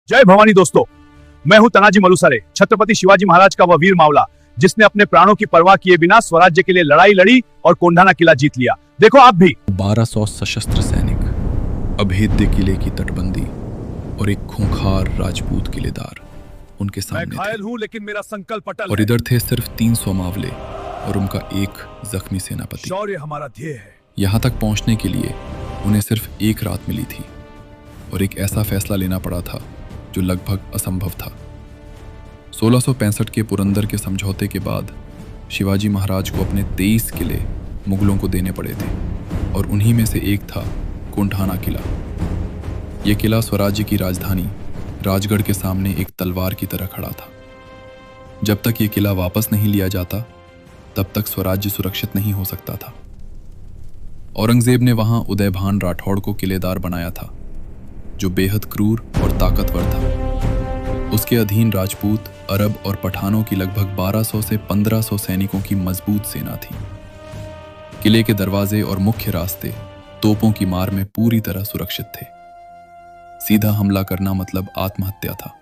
जय भवानी दोस्तों, मैं हूं तानाजी मालुसरे, छत्रपति शिवाजी महाराज का वह वीर मावला जिसने अपने प्राणों की परवाह किए बिना स्वराज्य के लिए लड़ाई लड़ी और कोंढाना किला जीत लिया। देखो आप भी। 1200 सशस्त्र सैनिक, अभेद्य किले की तटबंदी और एक खूंखार राजपूत किलेदार उनके सामने मैं घायल हूं लेकिन मेरा संकल्प अटल और है। इधर थे सिर्फ 300 मावले और उनका एक जख्मी सेनापति। शौर्य हमारा ध्येय है। यहाँ तक पहुंचने के लिए उन्हें सिर्फ एक रात मिली थी और एक ऐसा फैसला लेना पड़ा था जो लगभग असंभव था। 1665 के पुरंदर के समझौते के बाद शिवाजी महाराज को अपने 23 किले मुगलों को देने पड़े थे और उन्हीं में से एक था कोंढाना किला। यह किला स्वराज्य की राजधानी राजगढ़ के सामने एक तलवार की तरह खड़ा था। जब तक यह किला वापस नहीं लिया जाता तब तक स्वराज्य सुरक्षित नहीं हो सकता था। औरंगजेब ने वहां उदयभान राठौड़ को किलेदार बनाया था, जो बेहद क्रूर और ताकतवर था। उसके अधीन राजपूत, अरब और पठानों की लगभग 1200 से 1500 सैनिकों की मजबूत सेना थी। किले के दरवाजे और मुख्य रास्ते तोपों की मार में पूरी तरह सुरक्षित थे। सीधा हमला करना मतलब आत्महत्या था।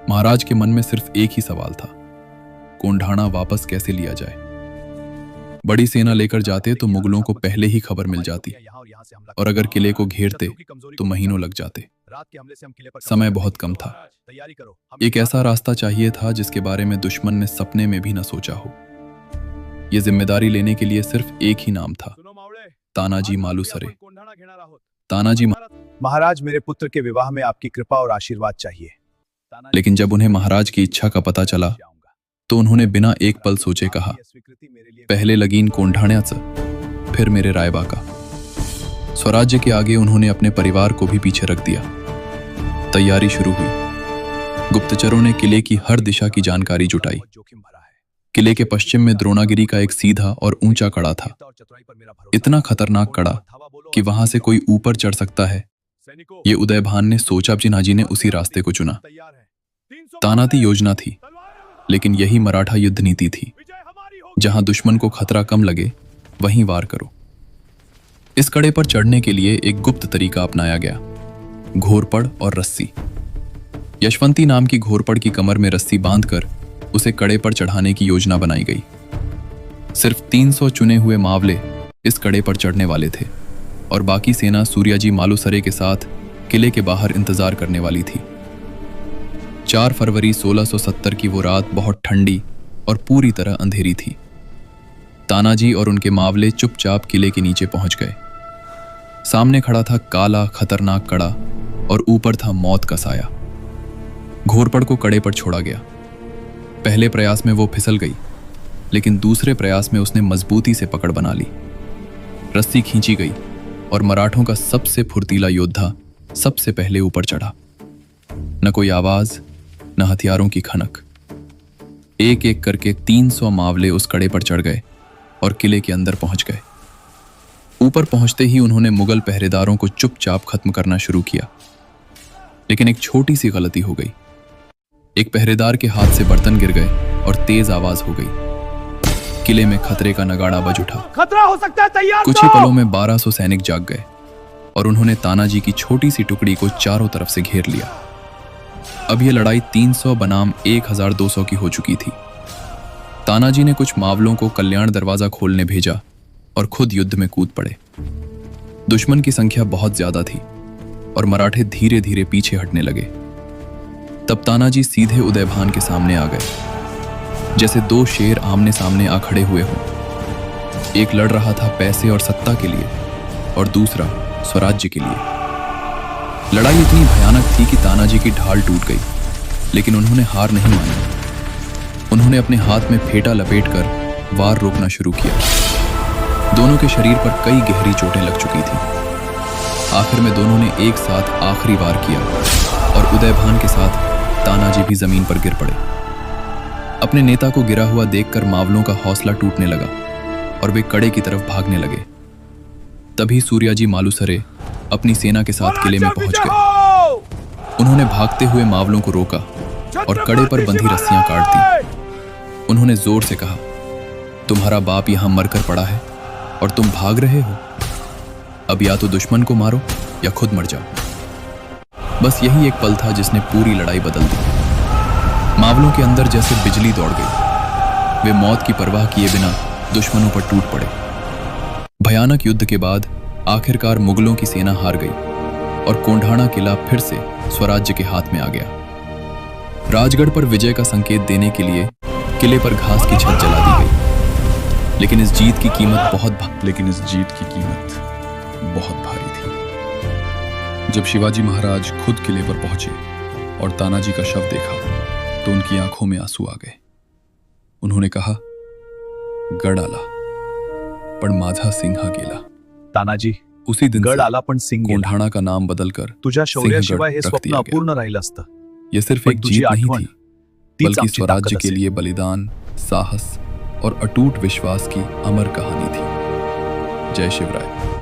महाराज के मन में सिर्फ एक ही सवाल था, कोंढाना वापस कैसे लिया जाए। बड़ी सेना लेकर जाते तो मुगलों को पहले ही खबर मिल जाती और अगर किले को घेरते तो महीनों लग जाते। समय बहुत कम था। एक ऐसा रास्ता चाहिए था जिसके बारे में दुश्मन ने सपने में भी न सोचा हो। यह जिम्मेदारी लेने के लिए सिर्फ एक ही नाम था, तानाजी मालुसरे। तानाजी महाराज, मेरे पुत्र के विवाह में आपकी कृपा और आशीर्वाद चाहिए। लेकिन जब उन्हें महाराज की इच्छा का पता चला तो उन्होंने बिना एक पल सोचे कहा, पहले लगीन कोंढाण्याचं, फिर मेरे रायबा का। स्वराज्य के आगे उन्होंने अपने परिवार को भी पीछे रख दिया। तैयारी शुरू हुई। गुप्तचरों ने किले की हर दिशा की जानकारी जुटाई। किले के पश्चिम में द्रोणागिरी का एक सीधा और ऊंचा कड़ा था, इतना खतरनाक कड़ा कि वहां से कोई ऊपर चढ़ सकता है। ये उदयभान ने सोचा, जिनाजी ने उसी रास्ते को चुना। तानाती योजना थी, लेकिन यही मराठा युद्ध नीति थी। जहां दुश्मन को खतरा कम लगे वहीं वार करो। इस कड़े पर चढ़ने के लिए एक गुप्त तरीका अपनाया गया, घोरपड़ और रस्सी। यशवंती नाम की घोरपड़ की कमर में रस्सी बांधकर उसे कड़े पर चढ़ाने की योजना बनाई गई। सिर्फ 300 चुने हुए मावले इस कड़े पर चढ़ने वाले थे और बाकी सेना सूर्याजी मालुसरे के साथ किले के बाहर इंतजार करने वाली थी। 4 फरवरी 1670 की वो रात बहुत ठंडी और पूरी तरह अंधेरी थी। तानाजी और उनके मावले चुपचाप किले के नीचे पहुंच गए। सामने खड़ा था काला खतरनाक कड़ा और ऊपर था मौत का साया। घोरपड़ को कड़े पर छोड़ा गया। पहले प्रयास में वो फिसल गई, लेकिन दूसरे प्रयास में उसने मजबूती से पकड़ बना ली। रस्सी खींची गई और मराठों का सबसे फुर्तीला योद्धा सबसे पहले ऊपर चढ़ा। न कोई आवाज, न हथियारों की खनक। एक एक करके 300 मावले उस कड़े पर चढ़ गए और किले के अंदर पहुंच गए। ऊपर पहुंचते ही उन्होंने मुगल पहरेदारों को चुपचाप खत्म करना शुरू किया। लेकिन एक छोटी सी गलती हो गई। एक पहरेदार के हाथ से बर्तन गिर गए और तेज आवाज हो गई। किले में खतरे का नगाड़ा बज उठा। खतरा हो सकता है, तैयार कुछ ही पलों में 1200 सैनिक जाग गए और उन्होंने तानाजी की छोटी सी टुकड़ी को चारों तरफ से घेर लिया। अब यह लड़ाई 300 बनाम 1200 की हो चुकी थी। तानाजी ने कुछ मावलों को कल्याण दरवाजा खोलने भेजा और खुद युद्ध में कूद पड़े। दुश्मन की संख्या बहुत ज्यादा थी और मराठे धीरे धीरे पीछे हटने लगे। तब तानाजी सीधे उदयभान के सामने आ गए, जैसे 2 शेर आमने सामने आ खड़े हुए हों। एक लड़ रहा था पैसे और सत्ता के लिए और दूसरा स्वराज्य के लिए। लड़ाई इतनी भयानक थी कि तानाजी की ढाल टूट गई, लेकिन उन्होंने हार नहीं मानी। उन्होंने अपने हाथ में फेटा लपेटकर वार रोकना शुरू किया। दोनों के शरीर पर कई गहरी चोटें लग चुकी थीं। आखिर में दोनों ने एक साथ आखिरी वार किया और उदयभान के साथ तानाजी भी जमीन पर गिर पड़े। अपने नेता को गिरा हुआ देखकर मावलों का हौसला टूटने लगा और वे कड़े की तरफ भागने लगे। तभी सूर्याजी मालुसरे अपनी सेना के साथ किले में पहुंच गए। उन्होंने भागते हुए मावलों को रोका और कड़े पर बंधी रस्सियां काट दी। उन्होंने जोर से कहा, तुम्हारा बाप यहां मरकर पड़ा है और तुम भाग रहे हो। अब या तो दुश्मन को मारो या खुद मर जाओ। बस यही एक पल था जिसने पूरी लड़ाई बदल दी। मावलों के अंदर जैसे बिजली दौड़ गई। वे मौत की परवाह किए बिना दुश्मनों पर टूट पड़े। भयानक युद्ध के बाद आखिरकार मुगलों की सेना हार गई और कोंढाणा किला फिर से स्वराज्य के हाथ में आ गया। राजगढ़ पर विजय का संकेत देने के लिए किले पर घास की छत जला दी गई। लेकिन इस जीत की कीमत बहुत भारी थी। जब शिवाजी महाराज खुद किले पर पहुंचे और तानाजी का शव देखा तो उनकी आंखों में आंसू आ गए। उन्होंने कहा, गढ़ आला पण माझा सिंहा गेला। तानाजी, उसी दिन गढ़ से आला पण सिंह गेला. कोंढाणा का नाम बदलकर तुझ्या शौर्याशिवाय हे सिंहगड रख स्वप्न दिया गया। अपूर्ण राहिलं असतं. यह सिर्फ पण एक तुझी जीत नहीं आठवण थी, तीच बल्कि आमची स्वराज्य ताकद के असेल. लिए बलिदान, साहस और अटूट विश्वास की अमर कहानी थी। जय शिवराय।